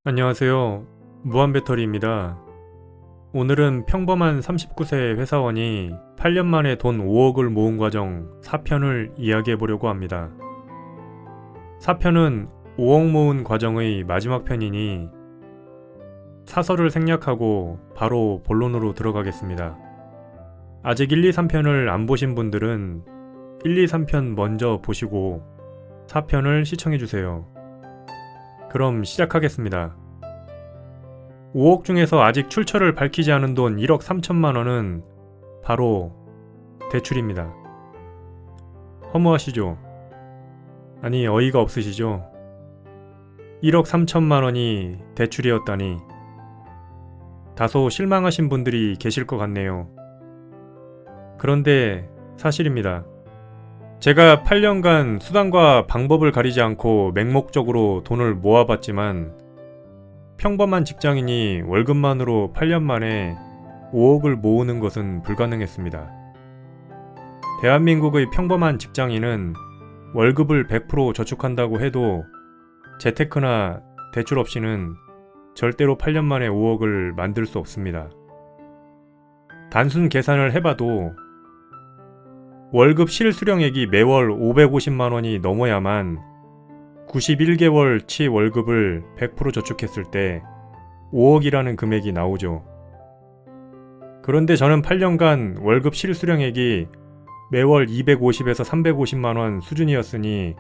안녕하세요. 무한배터리입니다. 오늘은 평범한 39세 회사원이 8년 만에 돈 5억을 모은 과정 4편을 이야기해 보려고 합니다. 4편은 5억 모은 과정의 마지막 편이니 사설을 생략하고 바로 본론으로 들어가겠습니다. 아직 1, 2, 3편을 안 보신 분들은 1, 2, 3편 먼저 보시고 4편을 시청해 주세요. 그럼 시작하겠습니다. 5억 중에서 아직 출처를 밝히지 않은 돈 1억 3천만 원은 바로 대출입니다. 허무하시죠? 아니, 어이가 없으시죠? 1억 3천만 원이 대출이었다니 다소 실망하신 분들이 계실 것 같네요. 그런데 사실입니다. 제가 8년간 수단과 방법을 가리지 않고 맹목적으로 돈을 모아봤지만 평범한 직장인이 월급만으로 8년 만에 5억을 모으는 것은 불가능했습니다. 대한민국의 평범한 직장인은 월급을 100% 저축한다고 해도 재테크나 대출 없이는 절대로 8년 만에 5억을 만들 수 없습니다. 단순 계산을 해봐도 월급 실수령액이 매월 550만 원이 넘어야만 91개월치 월급을 100% 저축했을 때 5억이라는 금액이 나오죠. 그런데 저는 8년간 월급 실수령액이 매월 250에서 350만 원 수준이었으니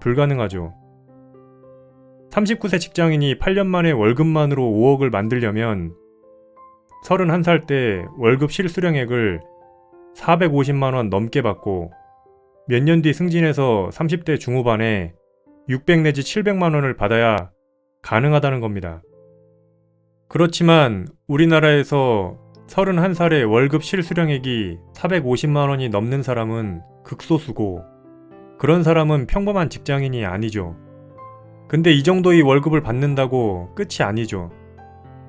불가능하죠. 39세 직장인이 8년 만에 월급만으로 5억을 만들려면 31살 때 월급 실수령액을 450만원 넘게 받고 몇 년 뒤 승진해서 30대 중후반에 600 내지 700만원을 받아야 가능하다는 겁니다. 그렇지만 우리나라에서 31살에 월급 실수령액이 450만원이 넘는 사람은 극소수고 그런 사람은 평범한 직장인이 아니죠. 근데 이 정도의 월급을 받는다고 끝이 아니죠.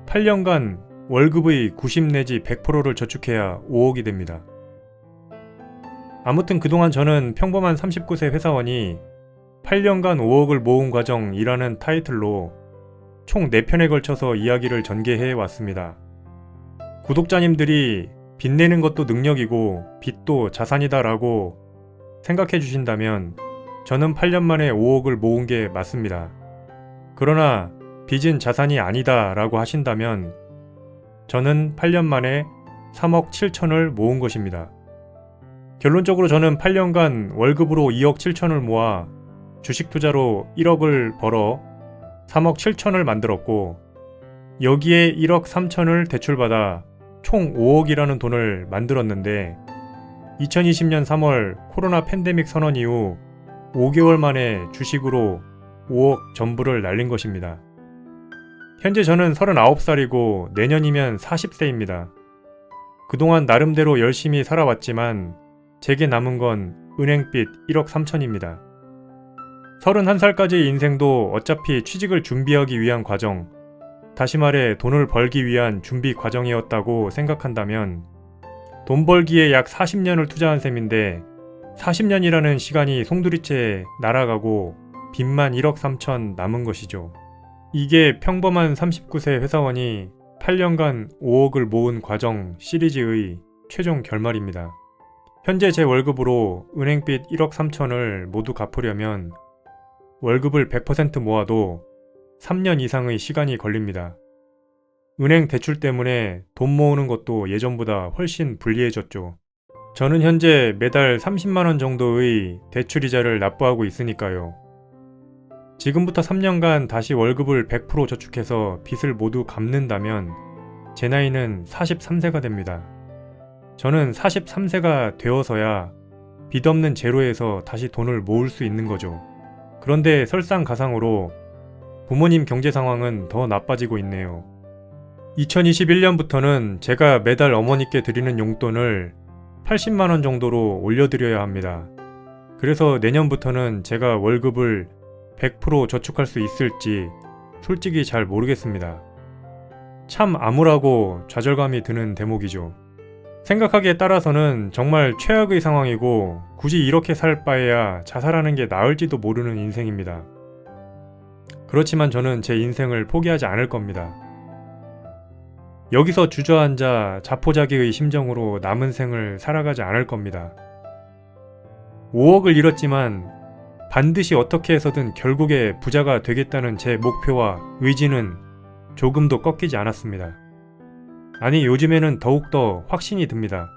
8년간 월급의 90 내지 100%를 저축해야 5억이 됩니다. 아무튼 그동안 저는 평범한 39세 회사원이 8년간 5억을 모은 과정이라는 타이틀로 총 4편에 걸쳐서 이야기를 전개해 왔습니다. 구독자님들이 빚내는 것도 능력이고 빚도 자산이다 라고 생각해 주신다면 저는 8년 만에 5억을 모은 게 맞습니다. 그러나 빚은 자산이 아니다 라고 하신다면 저는 8년 만에 3억 7천을 모은 것입니다. 결론적으로 저는 8년간 월급으로 2억 7천을 모아 주식 투자로 1억을 벌어 3억 7천을 만들었고 여기에 1억 3천을 대출받아 총 5억이라는 돈을 만들었는데 2020년 3월 코로나 팬데믹 선언 이후 5개월 만에 주식으로 5억 전부를 날린 것입니다. 현재 저는 39살이고 내년이면 40세입니다. 그동안 나름대로 열심히 살아왔지만 제게 남은 건 은행빚 1억 3천입니다. 31살까지의 인생도 어차피 취직을 준비하기 위한 과정, 다시 말해 돈을 벌기 위한 준비 과정이었다고 생각한다면 돈 벌기에 약 40년을 투자한 셈인데 40년이라는 시간이 송두리째 날아가고 빚만 1억 3천 남은 것이죠. 이게 평범한 39세 회사원이 8년간 5억을 모은 과정 시리즈의 최종 결말입니다. 현재 제 월급으로 은행빚 1억 3천을 모두 갚으려면 월급을 100% 모아도 3년 이상의 시간이 걸립니다. 은행 대출 때문에 돈 모으는 것도 예전보다 훨씬 불리해졌죠. 저는 현재 매달 30만원 정도의 대출이자를 납부하고 있으니까요. 지금부터 3년간 다시 월급을 100% 저축해서 빚을 모두 갚는다면 제 나이는 43세가 됩니다. 저는 43세가 되어서야 빚 없는 제로에서 다시 돈을 모을 수 있는 거죠. 그런데 설상가상으로 부모님 경제 상황은 더 나빠지고 있네요. 2021년부터는 제가 매달 어머니께 드리는 용돈을 80만원 정도로 올려드려야 합니다. 그래서 내년부터는 제가 월급을 100% 저축할 수 있을지 솔직히 잘 모르겠습니다. 참 암울하고 좌절감이 드는 대목이죠. 생각하기에 따라서는 정말 최악의 상황이고 굳이 이렇게 살 바에야 자살하는 게 나을지도 모르는 인생입니다. 그렇지만 저는 제 인생을 포기하지 않을 겁니다. 여기서 주저앉아 자포자기의 심정으로 남은 생을 살아가지 않을 겁니다. 5억을 잃었지만 반드시 어떻게 해서든 결국에 부자가 되겠다는 제 목표와 의지는 조금도 꺾이지 않았습니다. 아니, 요즘에는 더욱더 확신이 듭니다.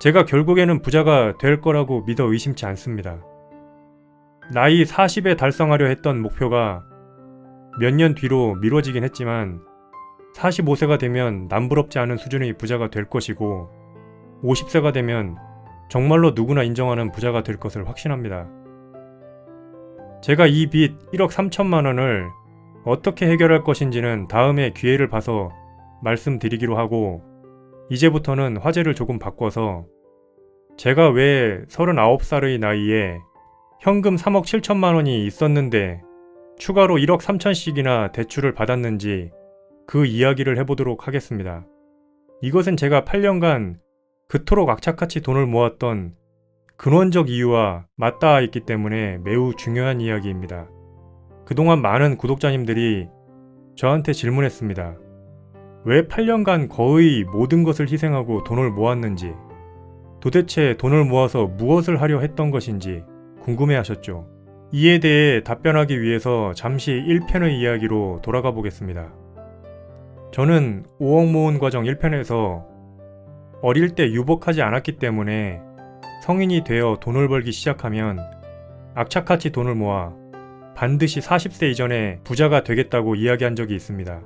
제가 결국에는 부자가 될 거라고 믿어 의심치 않습니다. 나이 40에 달성하려 했던 목표가 몇 년 뒤로 미뤄지긴 했지만 45세가 되면 남부럽지 않은 수준의 부자가 될 것이고 50세가 되면 정말로 누구나 인정하는 부자가 될 것을 확신합니다. 제가 이 빚 1억 3천만 원을 어떻게 해결할 것인지는 다음에 기회를 봐서 말씀드리기로 하고, 이제부터는 화제를 조금 바꿔서 제가 왜 39살의 나이에 현금 3억 7천만 원이 있었는데 추가로 1억 3천씩이나 대출을 받았는지 그 이야기를 해보도록 하겠습니다. 이것은 제가 8년간 그토록 악착같이 돈을 모았던 근원적 이유와 맞닿아 있기 때문에 매우 중요한 이야기입니다. 그동안 많은 구독자님들이 저한테 질문했습니다. 왜 8년간 거의 모든 것을 희생하고 돈을 모았는지, 도대체 돈을 모아서 무엇을 하려 했던 것인지 궁금해 하셨죠. 이에 대해 답변하기 위해서 잠시 1편의 이야기로 돌아가 보겠습니다. 저는 5억 모은 과정 1편에서 어릴 때 유복하지 않았기 때문에 성인이 되어 돈을 벌기 시작하면 악착같이 돈을 모아 반드시 40세 이전에 부자가 되겠다고 이야기한 적이 있습니다.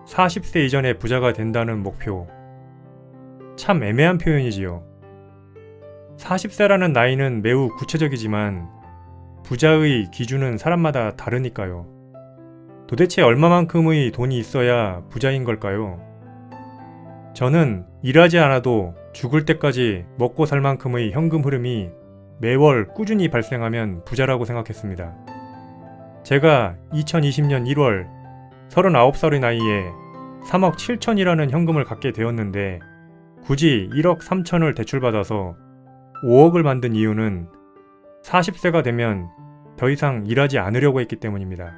40세 이전에 부자가 된다는 목표. 참 애매한 표현이지요. 40세라는 나이는 매우 구체적이지만 부자의 기준은 사람마다 다르니까요. 도대체 얼마만큼의 돈이 있어야 부자인 걸까요? 저는 일하지 않아도 죽을 때까지 먹고 살 만큼의 현금 흐름이 매월 꾸준히 발생하면 부자라고 생각했습니다. 제가 2020년 1월 39살의 나이에 3억 7천이라는 현금을 갖게 되었는데 굳이 1억 3천을 대출받아서 5억을 만든 이유는 40세가 되면 더 이상 일하지 않으려고 했기 때문입니다.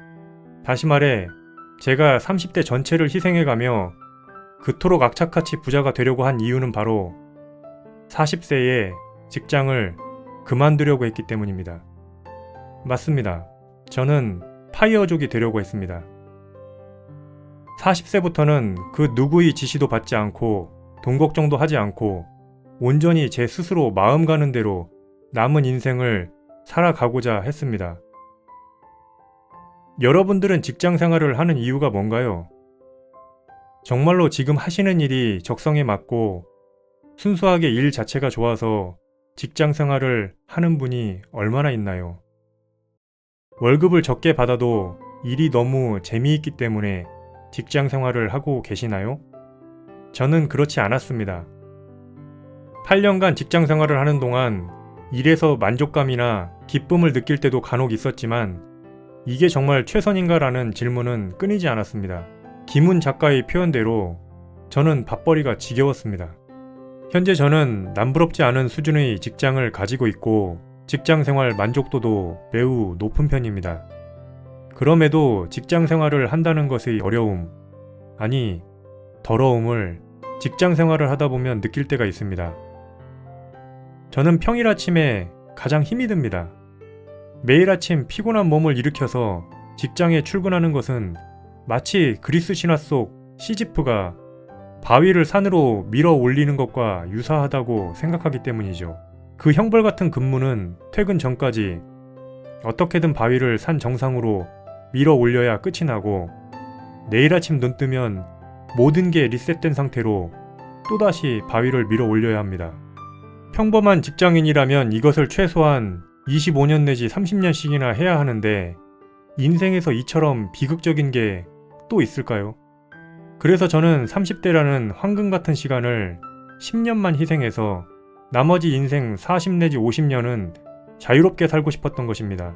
다시 말해 제가 30대 전체를 희생해가며 그토록 악착같이 부자가 되려고 한 이유는 바로 40세에 직장을 그만두려고 했기 때문입니다. 맞습니다. 저는 파이어족이 되려고 했습니다. 40세부터는 그 누구의 지시도 받지 않고 돈 걱정도 하지 않고 온전히 제 스스로 마음 가는 대로 남은 인생을 살아가고자 했습니다. 여러분들은 직장 생활을 하는 이유가 뭔가요? 정말로 지금 하시는 일이 적성에 맞고 순수하게 일 자체가 좋아서 직장 생활을 하는 분이 얼마나 있나요? 월급을 적게 받아도 일이 너무 재미있기 때문에 직장 생활을 하고 계시나요? 저는 그렇지 않았습니다. 8년간 직장 생활을 하는 동안 일에서 만족감이나 기쁨을 느낄 때도 간혹 있었지만 이게 정말 최선인가라는 질문은 끊이지 않았습니다. 김훈 작가의 표현대로 저는 밥벌이가 지겨웠습니다. 현재 저는 남부럽지 않은 수준의 직장을 가지고 있고 직장 생활 만족도도 매우 높은 편입니다. 그럼에도 직장 생활을 한다는 것의 어려움, 아니 더러움을 직장 생활을 하다 보면 느낄 때가 있습니다. 저는 평일 아침에 가장 힘이 듭니다. 매일 아침 피곤한 몸을 일으켜서 직장에 출근하는 것은 마치 그리스 신화 속 시지프가 바위를 산으로 밀어 올리는 것과 유사하다고 생각하기 때문이죠. 그 형벌 같은 근무는 퇴근 전까지 어떻게든 바위를 산 정상으로 밀어 올려야 끝이 나고 내일 아침 눈 뜨면 모든 게 리셋된 상태로 또다시 바위를 밀어 올려야 합니다. 평범한 직장인이라면 이것을 최소한 25년 내지 30년씩이나 해야 하는데 인생에서 이처럼 비극적인 게 또 있을까요? 그래서 저는 30대라는 황금 같은 시간을 10년만 희생해서 나머지 인생 40 내지 50년은 자유롭게 살고 싶었던 것입니다.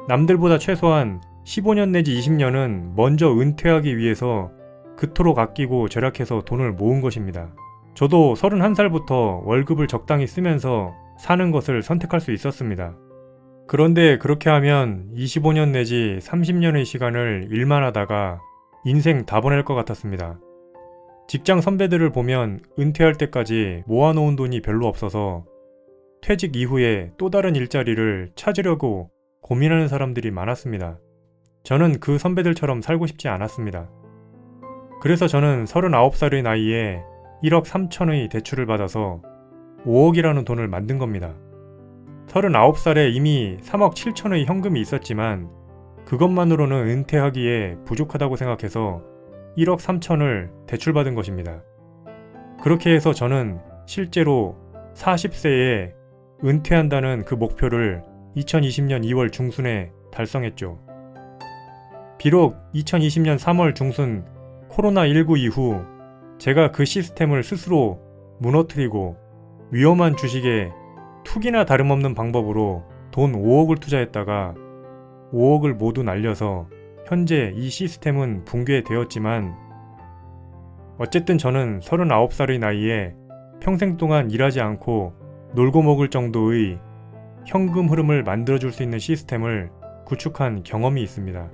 남들보다 최소한 15년 내지 20년은 먼저 은퇴하기 위해서 그토록 아끼고 절약해서 돈을 모은 것입니다. 저도 31살부터 월급을 적당히 쓰면서 사는 것을 선택할 수 있었습니다. 그런데 그렇게 하면 25년 내지 30년의 시간을 일만 하다가 인생 다 보낼 것 같았습니다. 직장 선배들을 보면 은퇴할 때까지 모아놓은 돈이 별로 없어서 퇴직 이후에 또 다른 일자리를 찾으려고 고민하는 사람들이 많았습니다. 저는 그 선배들처럼 살고 싶지 않았습니다. 그래서 저는 39살의 나이에 1억 3천의 대출을 받아서 5억이라는 돈을 만든 겁니다. 39살에 이미 3억 7천의 현금이 있었지만 그것만으로는 은퇴하기에 부족하다고 생각해서 1억 3천을 대출받은 것입니다. 그렇게 해서 저는 실제로 40세에 은퇴한다는 그 목표를 2020년 2월 중순에 달성했죠. 비록 2020년 3월 중순 코로나19 이후 제가 그 시스템을 스스로 무너뜨리고 위험한 주식에 투기나 다름없는 방법으로 돈 5억을 투자했다가 5억을 모두 날려서 현재 이 시스템은 붕괴되었지만 어쨌든 저는 39살의 나이에 평생 동안 일하지 않고 놀고 먹을 정도의 현금 흐름을 만들어줄 수 있는 시스템을 구축한 경험이 있습니다.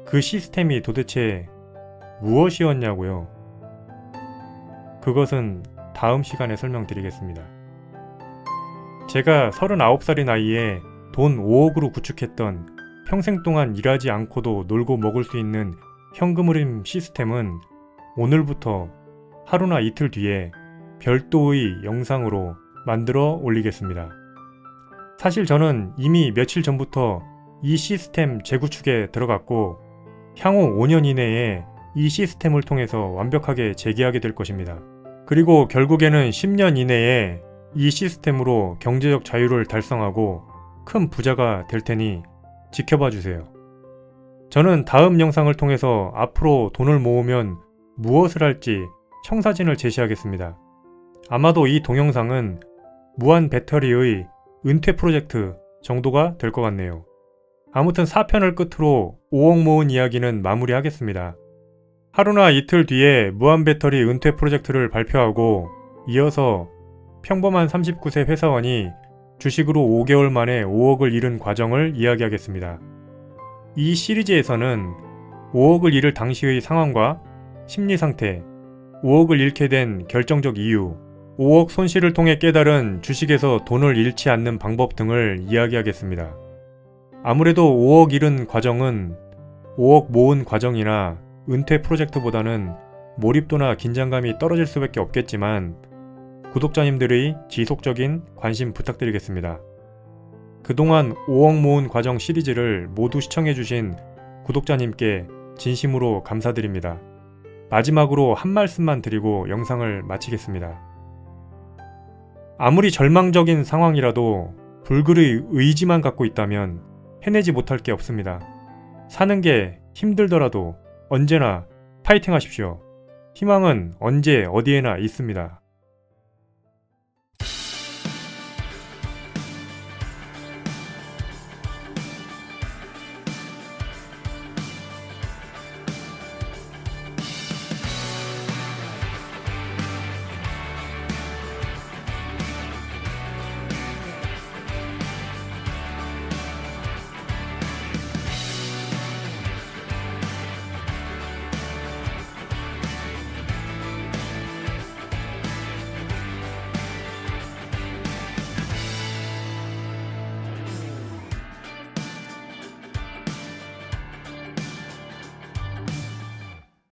그 시스템이 도대체 무엇이었냐고요? 그것은 다음 시간에 설명드리겠습니다. 제가 39살의 나이에 돈 5억으로 구축했던 평생 동안 일하지 않고도 놀고 먹을 수 있는 현금 흐름 시스템은 오늘부터 하루나 이틀 뒤에 별도의 영상으로 만들어 올리겠습니다. 사실 저는 이미 며칠 전부터 이 시스템 재구축에 들어갔고 향후 5년 이내에 이 시스템을 통해서 완벽하게 재기하게 될 것입니다. 그리고 결국에는 10년 이내에 이 시스템으로 경제적 자유를 달성하고 큰 부자가 될 테니 지켜봐 주세요. 저는 다음 영상을 통해서 앞으로 돈을 모으면 무엇을 할지 청사진을 제시하겠습니다. 아마도 이 동영상은 무한 배터리의 은퇴 프로젝트 정도가 될 것 같네요. 아무튼 4편을 끝으로 5억 모은 이야기는 마무리하겠습니다. 하루나 이틀 뒤에 무한 배터리 은퇴 프로젝트를 발표하고 이어서 평범한 39세 회사원이 주식으로 5개월 만에 5억을 잃은 과정을 이야기하겠습니다. 이 시리즈에서는 5억을 잃을 당시의 상황과 심리 상태, 5억을 잃게 된 결정적 이유, 5억 손실을 통해 깨달은 주식에서 돈을 잃지 않는 방법 등을 이야기하겠습니다. 아무래도 5억 잃은 과정은 5억 모은 과정이나 은퇴 프로젝트보다는 몰입도나 긴장감이 떨어질 수밖에 없겠지만 구독자님들의 지속적인 관심 부탁드리겠습니다. 그동안 5억 모은 과정 시리즈를 모두 시청해주신 구독자님께 진심으로 감사드립니다. 마지막으로 한 말씀만 드리고 영상을 마치겠습니다. 아무리 절망적인 상황이라도 불굴의 의지만 갖고 있다면 해내지 못할 게 없습니다. 사는 게 힘들더라도 언제나 파이팅 하십시오. 희망은 언제 어디에나 있습니다.